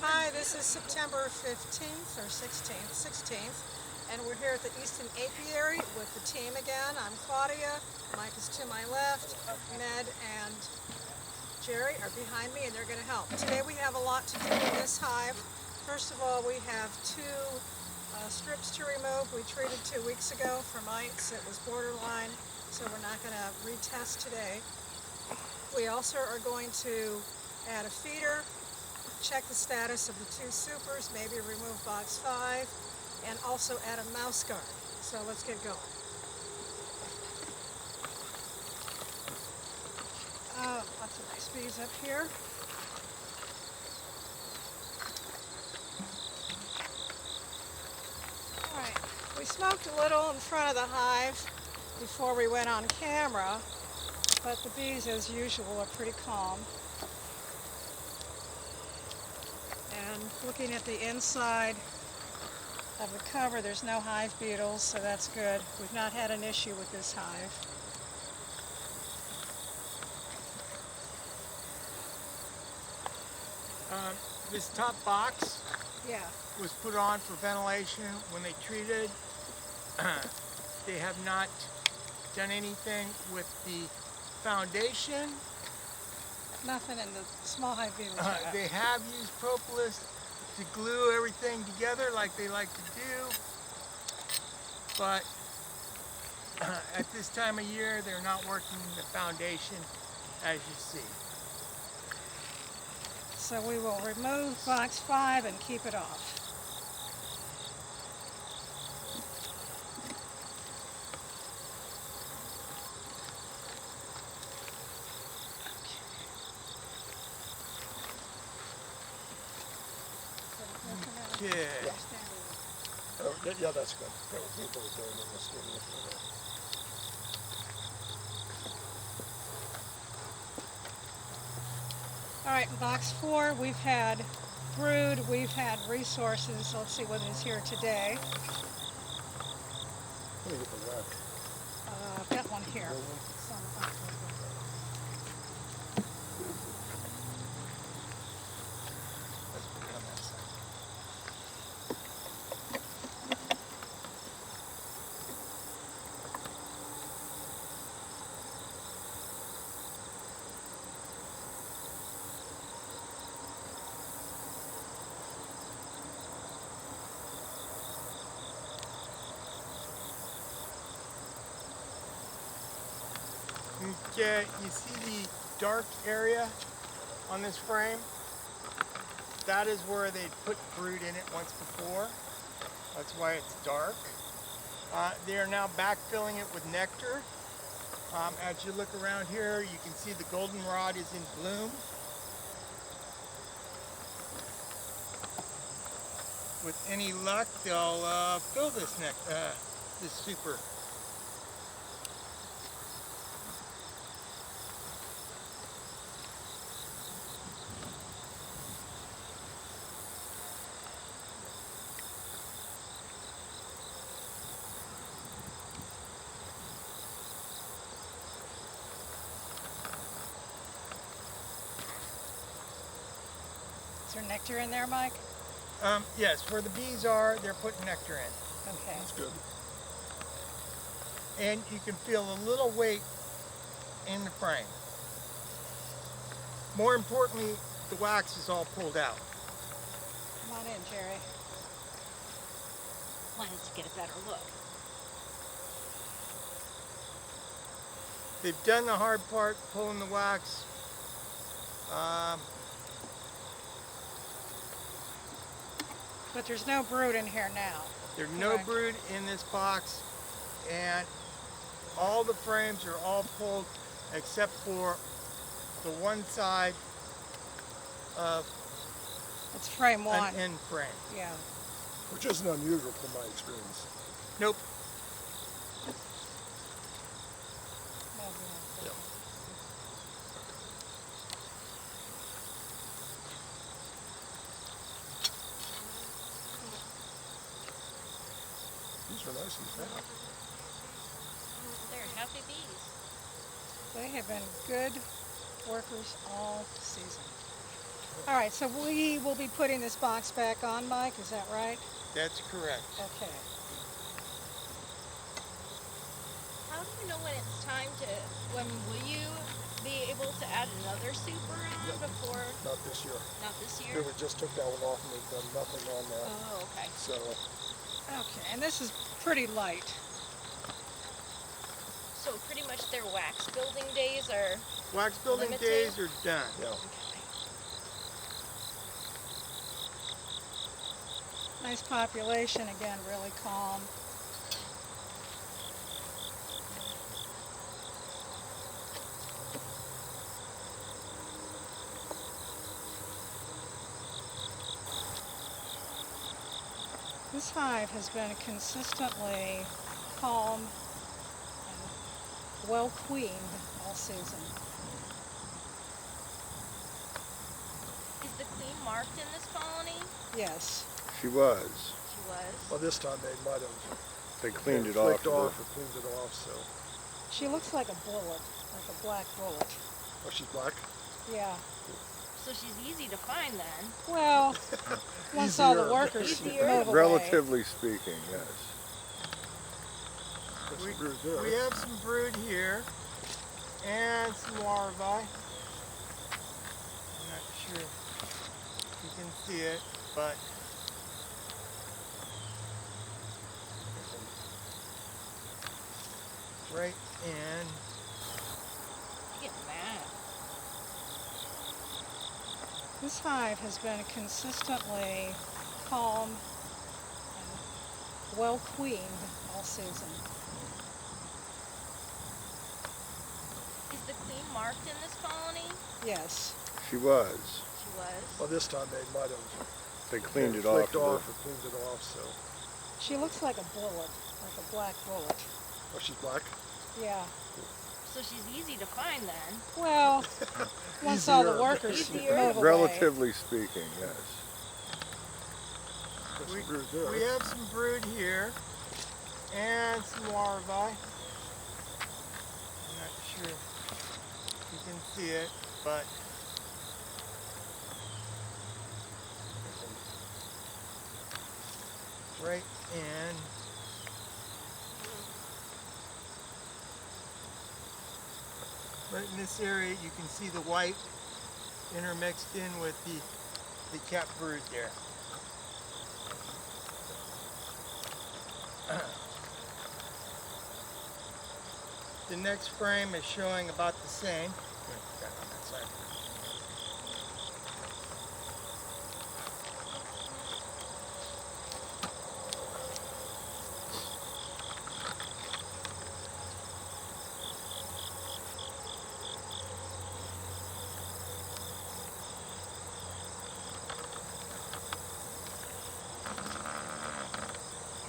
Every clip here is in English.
Hi, this is September 15th or 16th, and we're here at the Easton Apiary with the team again. I'm Claudia, Mike is to my left, Med and Jerry are behind me and they're going to help. Today we have a lot to do in this hive. First of all, we have two strips to remove. We treated 2 weeks ago for mites. It was borderline, so we're not going to retest today. We also are going to add a feeder, check the status of the two supers, maybe remove box 5, and also add a mouse guard. So let's get going. Lots of nice bees up here. Alright, we smoked a little in front of the hive before we went on camera, but the bees, as usual, are pretty calm. And looking at the inside of the cover, there's no hive beetles, so that's good. We've not had an issue with this hive. This top box Yeah. was put on for ventilation when they treated. They have not done anything with the foundation. Nothing in the small hive beetles. They have used propolis to glue everything together like they like to do, but at this time of year they're not working the foundation, as you see. So we will remove box 5 and keep it off. Okay. Yeah, that's good. There were people doing it in the studio for that. All right, in box 4, we've had brood, we've had resources. Let's see what is here today. Let me get the rack. I've got one here. Let's put it on that side. Okay, you see the dark area on this frame? That is where they put brood in it once before. That's why it's dark. They are now backfilling it with nectar. As you look around here, you can see the goldenrod is in bloom. With any luck, they'll fill this this super. Is there nectar in there, Mike? Yes, where the bees are, they're putting nectar in. Okay. That's good. And you can feel a little weight in the frame. More importantly, the wax is all pulled out. Come on in, Jerry. Wanted to get a better look. They've done the hard part, pulling the wax. But there's no brood in here now. There's no Correct. brood in this box, and all the frames are all pulled except for the one side of It's frame 1. an end frame. Yeah. Which isn't unusual from my experience. Nope. Yeah. These are nice and fat. They're happy bees. They have been good workers all season. All right, so we will be putting this box back on, Mike, is that right? That's correct. Okay. How do you know when it's time to, will you be able to add another super on before, Not this year. not this We year? just took that one off and we've done nothing on that. Oh, okay. So, Okay, and this is pretty light. So pretty much their wax building days are, Wax building Limited? days are done. yeah. Nice population, again, really calm. This hive has been consistently calm and well queened all season. is the queen marked in this colony? Yes. She was. She was. Well, this time they might have They cleaned it flicked off. off or cleaned it off, so. She looks like a bullet, like a black bullet. Oh, she's black? Yeah. So she's easy to find then. Well, once all the Easier. workers Easier. move away. Relatively speaking, yes. There's some brood there. We have some brood here and some larvae. I'm not sure if you can see it, but right in. I get mad. This hive has been consistently calm and well queened all season. Is the queen marked in this colony? Yes. She was. She was. Well, this time they might have They cleaned it off. flicked off or cleaned it off, so. She looks like a bullet, like a black bullet. Oh, she's black? Yeah. So she's easy to find then. Well, once all the Easier. workers Easier. move away. Relatively speaking, yes. There's We, some brood there. we have some brood here and some larvae. I'm not sure if you can see it, but right in. Right in this area, you can see the white intermixed in with the capped brood there. The next frame is showing about the same. Here, got it on that side.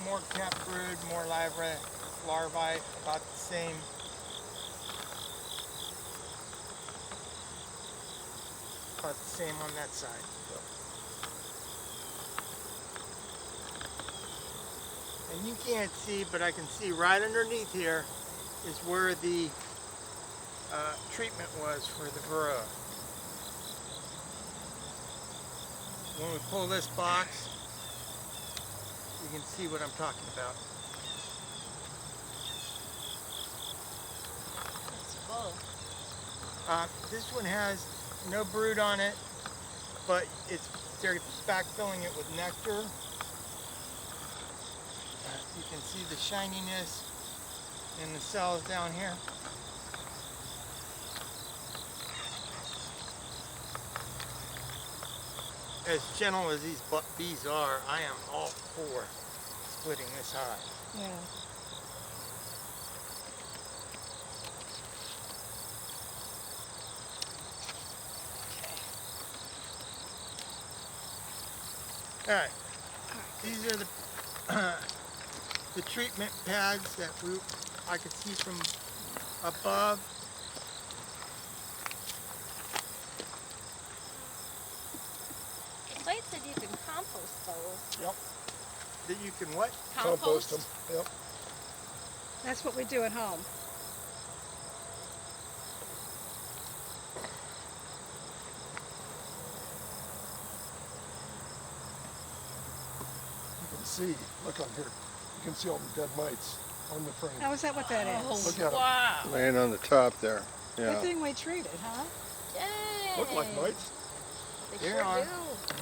More capped brood, more larvae, about the same. About the same on that side. And you can't see, but I can see right underneath here is where the treatment was for the varroa. When we pull this box, you can see what I'm talking about. It's full. This one has no brood on it, but they're backfilling it with nectar. You can see the shininess in the cells down here. As gentle as these bees are, I am all for splitting this hive. Yeah. All right, these are the treatment pads that I could see from above. The site said you can compost those. Yep. That you can what? Compost them. Yep. That's what we do at home. see. Look on here. You can see all the dead mites on the frame. Oh, is that what that Oh, is? Look at 'em. wow. Laying on the top there. Good Yeah. thing we treated, huh? Dang. Look like mites. They They sure are. do.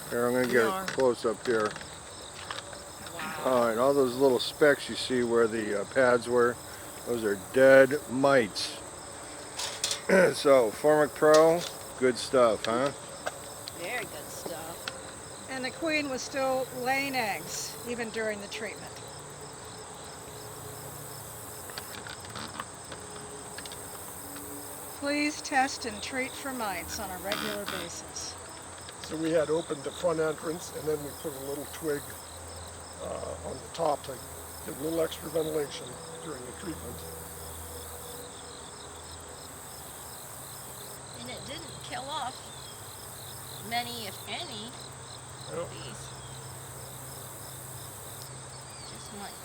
Here, I'm gonna They get are. a close up here. Wow. All right, all those little specks you see where the pads were, those are dead mites. So, Formic Pro, good stuff, huh? Very good stuff. And the queen was still laying eggs, even during the treatment. Please test and treat for mites on a regular basis. So we had opened the front entrance, and then we put a little twig on the top to give a little extra ventilation during the treatment. And it didn't kill off many, if any, Yep. bees. Just mites.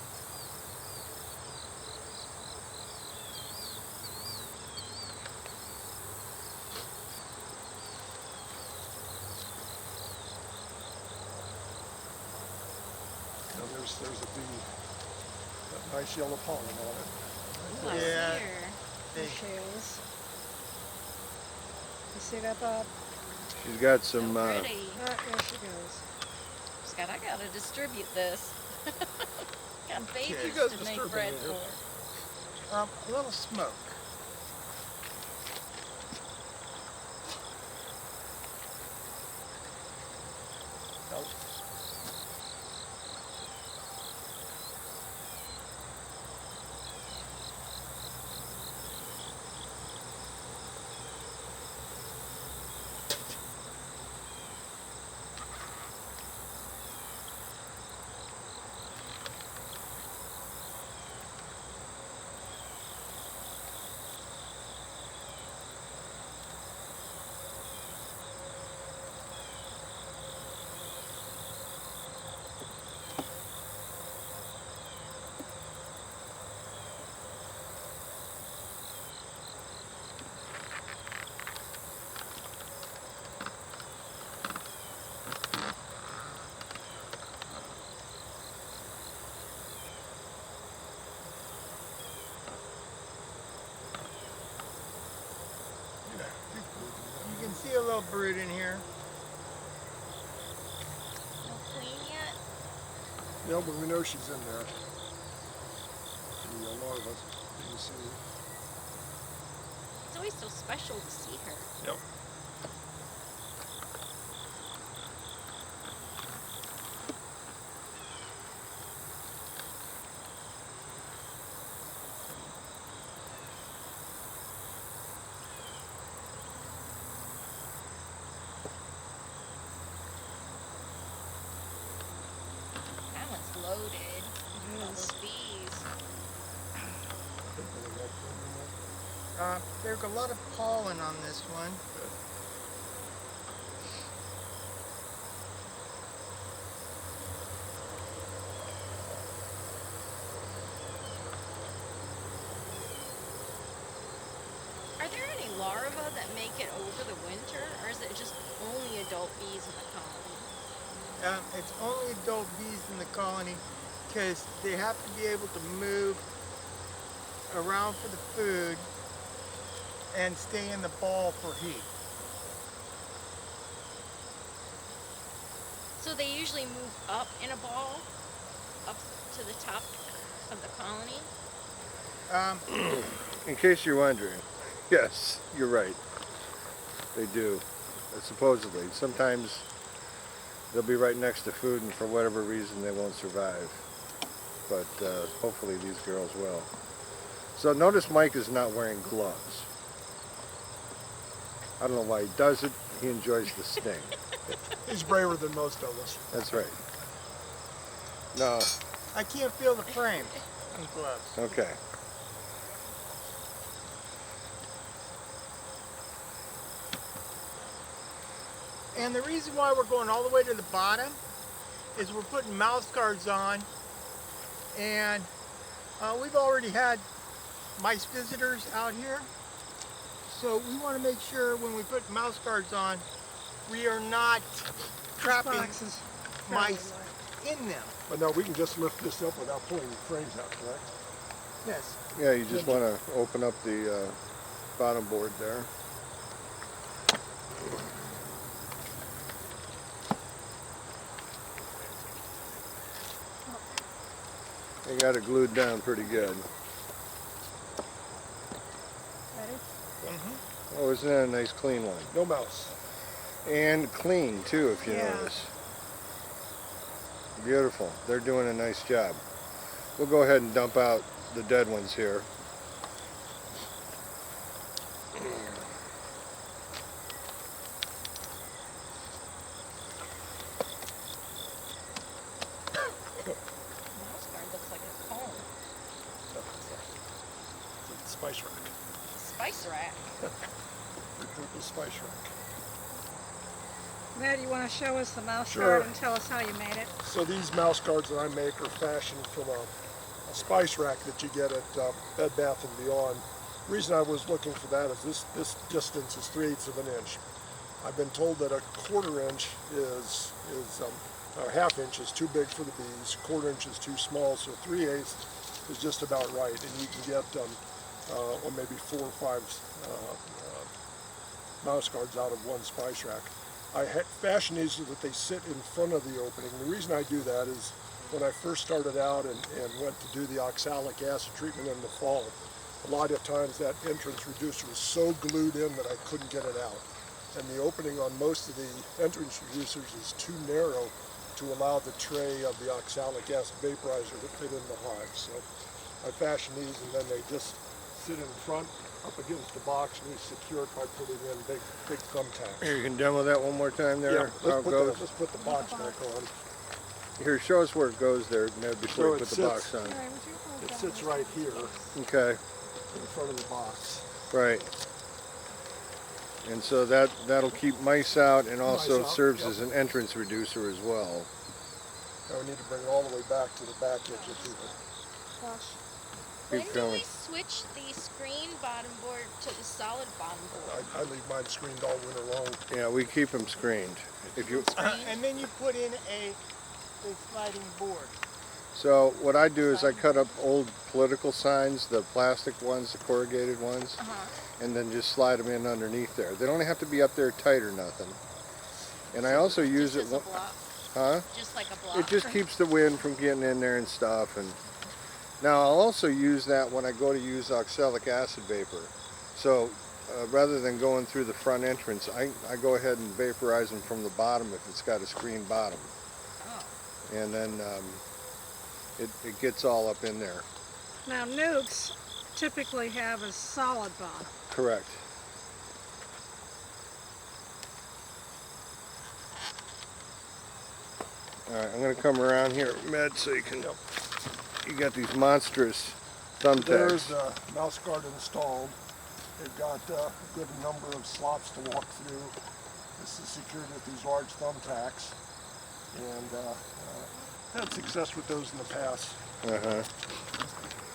And there's a bee, that nice yellow pollen on it. Ooh, I Yeah. see her. There They- she is. You see that, Bob? She's got So some, pretty. There she goes. Scott, I gotta distribute this. Got babies You guys to make distribute bread it here. for. A little smoke. Now, You can see a little brood in here. No queen yet? yeah, but we know she's in there. The larva, you see. It's always so special to see her. Yep. That one's loaded. All those bees. There's a lot of pollen on this one. Are there any larvae that make it over the winter, or is it just only adult bees in the colony? It's only adult bees in the colony because they have to be able to move around for the food and stay in the ball for heat. So they usually move up in a ball, up to the top of the colony? in case you're wondering, yes, you're right. They do, supposedly. Sometimes they'll be right next to food and for whatever reason they won't survive. But hopefully these girls will. So notice Mike is not wearing gloves. I don't know why he does it. He enjoys the sting. He's braver than most of us. That's right. No, I can't feel the frame in gloves. okay. And the reason why we're going all the way to the bottom is we're putting mouse guards on, and we've already had mice visitors out here. So we want to make sure when we put mouse guards on, we are not trapping Box is fairly mice light. in them. But now we can just lift this up without pulling the frames out, correct? Yes. Yeah, you just want to open up the bottom board there. You got it glued down pretty good. Ready? Oh, isn't that a nice clean one? No mouse. And clean too, if you Yeah. notice. Beautiful. They're doing a nice job. We'll go ahead and dump out the dead ones here. Mouse guard looks like a cone. It's a spice rack. Spice rack. Repurposed spice rack. Med, you want to show us the mouse Sure. guard and tell us how you made it? So these mouse guards that I make are fashioned from a spice rack that you get at Bed Bath & Beyond. The reason I was looking for that is this distance is 3/8 of an inch. I've been told that a 1/4 inch is or 1/2 inch is too big for the bees, 1/4 inch is too small, so 3/8 is just about right, and you can get or maybe 4 or 5 mouse guards out of one spice rack. I fashion these so that they sit in front of the opening. The reason I do that is when I first started out and went to do the oxalic acid treatment in the fall, a lot of times that entrance reducer was so glued in that I couldn't get it out. And the opening on most of the entrance reducers is too narrow to allow the tray of the oxalic acid vaporizer to fit in the hive. So I fashion these and then they just sit in front up against the box and we secure it by putting in big thumbtacks. Here, you can demo that one more time there. Yeah, How it goes. let's put the box back on. Here, show us where it goes there, Ned, before So you it put the sits- box on. Mary, would you hold It that sits one? right here Okay, in front of the box. right. And so that'll keep mice out and also Mice out, serves yep. as an entrance reducer as well. Now we need to bring it all the way back to the back edge of here. Gosh. When Keep do going. we switch the screen bottom board to the solid bottom board? I leave mine screened all winter long. Yeah, we keep them screened. If you And then you put in a sliding board. So what I do is I cut up old political signs, the plastic ones, the corrugated ones, and then just slide them in underneath there. They don't have to be up there tight or nothing. And I also use it, Just as a block, huh? just like a block. It just keeps the wind from getting in there and stuff. And now I'll also use that when I go to use oxalic acid vapor. So rather than going through the front entrance, I go ahead and vaporize them from the bottom if it's got a screen bottom. Oh. And then it gets all up in there. Now, nukes typically have a solid bottom. Correct. All right, I'm going to come around here, Med, so you can. You got these monstrous There's thumbtacks. the mouse guard installed. They've got a good number of slots to walk through. This is secured with these large thumbtacks. And had success with those in the past. Uh-huh.